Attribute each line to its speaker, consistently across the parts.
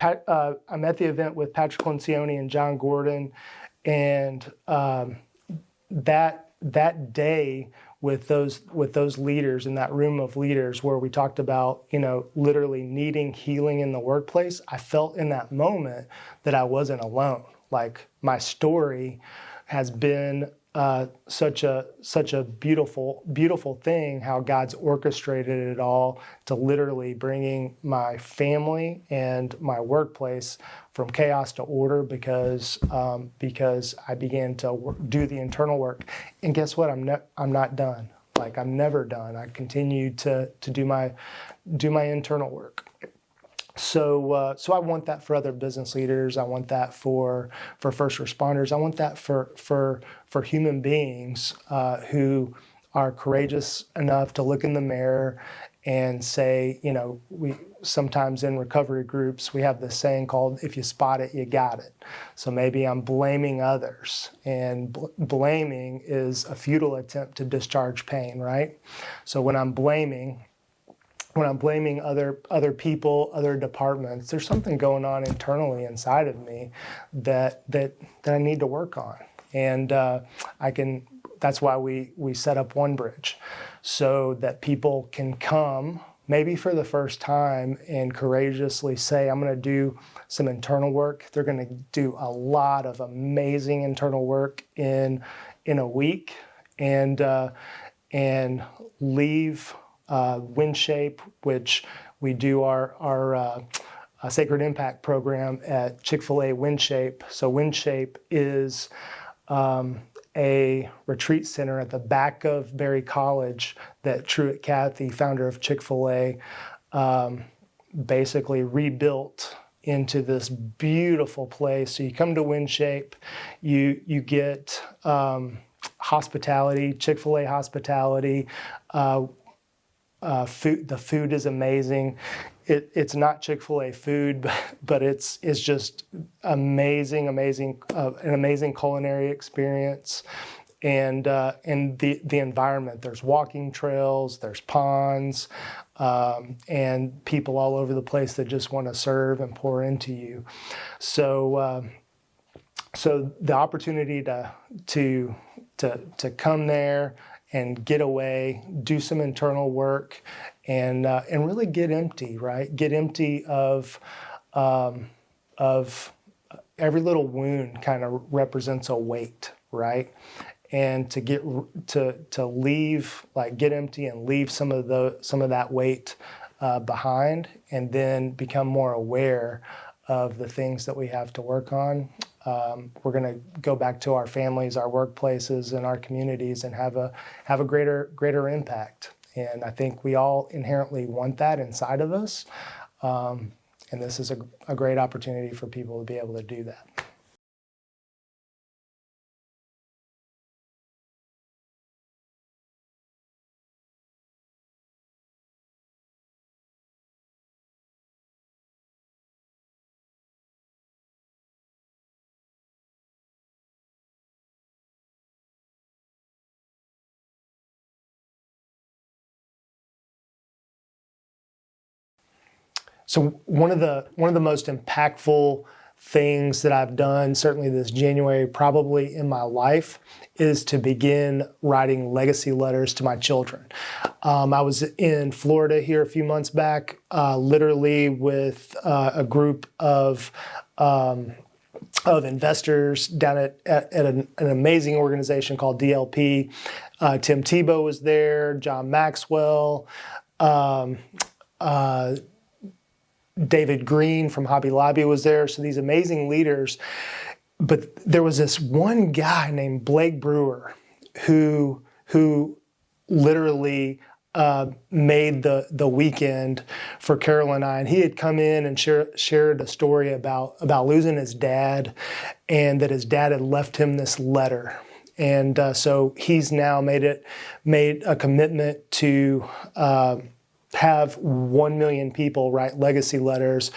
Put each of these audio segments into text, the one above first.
Speaker 1: I'm at the event with Patrick Lencioni and John Gordon, and that day with those leaders in that room of leaders where we talked about, literally needing healing in the workplace, I felt in that moment that I wasn't alone. Like, my story has been such a beautiful thing, how God's orchestrated it all to literally bringing my family and my workplace from chaos to order because I began to do the internal work. And guess what? I'm not done. Like, I'm never done. I continue to do my internal work. So I want that for other business leaders. I want that for first responders. I want that for human beings who are courageous enough to look in the mirror and say, we sometimes in recovery groups, we have this saying called, if you spot it, you got it. So maybe I'm blaming others, and blaming is a futile attempt to discharge pain, right? So when I'm blaming other people, other departments, there's something going on internally inside of me that I need to work on. And that's why we set up One Bridge, so that people can come, maybe for the first time, and courageously say, I'm going to do some internal work. They're going to do a lot of amazing internal work in a week, and leave WinShape, which we do our Sacred Impact program at Chick-fil-A WinShape. So WinShape is a retreat center at the back of Berry College that Truett Cathy, founder of Chick-fil-A, basically rebuilt into this beautiful place. So you come to WinShape, you get hospitality, Chick-fil-A hospitality. Food, the food is amazing. It's not Chick-fil-A food, but it's just amazing, an amazing culinary experience, and the environment. There's walking trails, there's ponds, and people all over the place that just want to serve and pour into you. So the opportunity to come there and get away, do some internal work, and really get empty, right? Get empty of every little wound kind of represents a weight, right? And to leave, like, get empty and leave some of that weight behind, and then become more aware of the things that we have to work on. We're going to go back to our families, our workplaces, and our communities, and have a greater impact. And I think we all inherently want that inside of us. And this is a great opportunity for people to be able to do that. So one of the most impactful things that I've done, certainly this January, probably in my life, is to begin writing legacy letters to my children. I was in Florida here a few months back, literally with a group of investors down at an amazing organization called DLP. Tim Tebow was there, John Maxwell, David Green from Hobby Lobby was there. So these amazing leaders. But there was this one guy named Blake Brewer who literally made the weekend for Carol and I. And he had come in and shared a story about losing his dad, and that his dad had left him this letter. And so he's now made a commitment to have 1 million people write legacy letters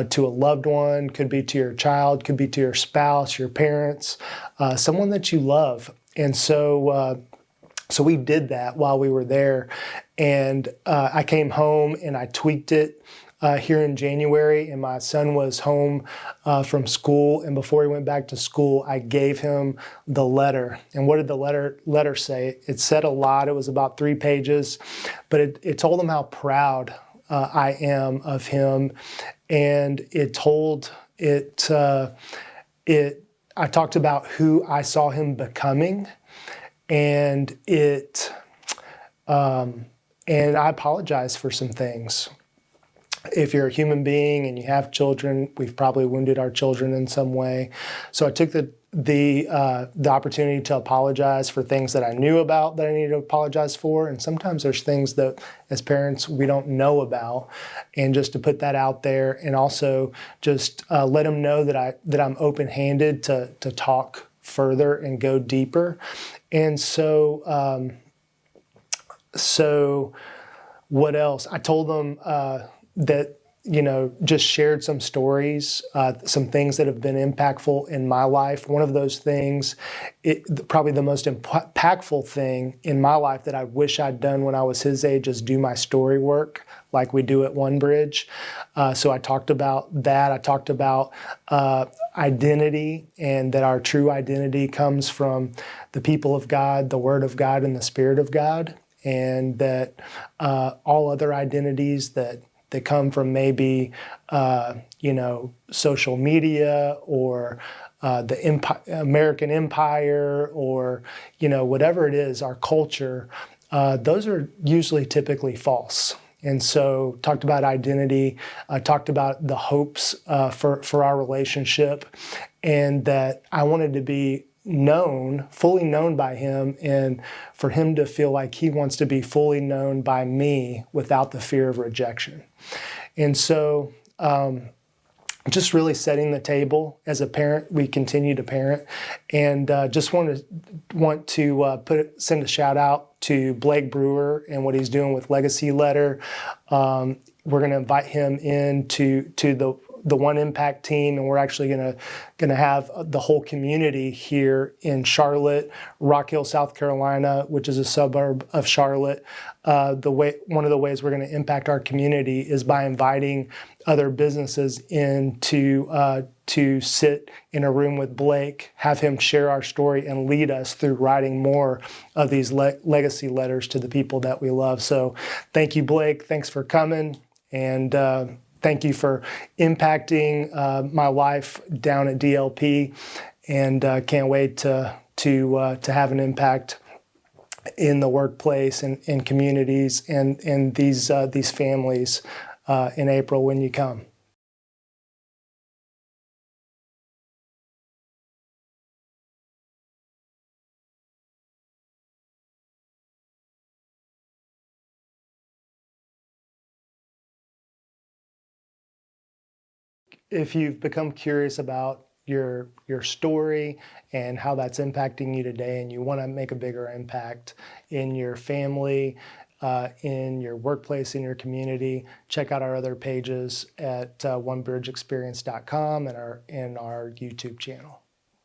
Speaker 1: to a loved one. Could be to your child, could be to your spouse, your parents, someone that you love. And so we did that while we were there. And I came home and I tweaked it. here in January, and my son was home from school. And before he went back to school, I gave him the letter. And what did the letter say? It said a lot. It was about 3 pages, but it told him how proud I am of him, and it told it. I talked about who I saw him becoming, and and I apologize for some things. If you're a human being and you have children, we've probably wounded our children in some way. So I took the opportunity to apologize for things that I knew about that I needed to apologize for. And sometimes there's things that as parents we don't know about, and just to put that out there, and also just let them know that I'm open-handed to talk further and go deeper. And so what else? I told them that, just shared some stories, some things that have been impactful in my life. One of those things, probably the most impactful thing in my life that I wish I'd done when I was his age, is do my story work like we do at One Bridge. So I talked about that. I talked about identity, and that our true identity comes from the people of God, the Word of God, and the Spirit of God, and that all other identities that come from maybe, social media, or the American empire, or, whatever it is, our culture, those are usually typically false. And so talked about identity, talked about the hopes for our relationship, and that I wanted to be fully known by him, and for him to feel like he wants to be fully known by me without the fear of rejection. And so just really setting the table. As a parent, we continue to parent, and just want to send a shout out to Blake Brewer and what he's doing with Legacy Letter. We're going to invite him in to the One Impact team, and we're actually going to have the whole community here in Charlotte, Rock Hill, South Carolina, which is a suburb of Charlotte. One of the ways we're going to impact our community is by inviting other businesses in to sit in a room with Blake, have him share our story, and lead us through writing more of these legacy letters to the people that we love. So thank you, Blake. Thanks for coming, and thank you for impacting my life down at DLP, and can't wait to have an impact in the workplace and in communities and these families in April when you come. If you've become curious about your story and how that's impacting you today, and you want to make a bigger impact in your family, in your workplace, in your community, check out our other pages at onebridgeexperience.com and our YouTube channel.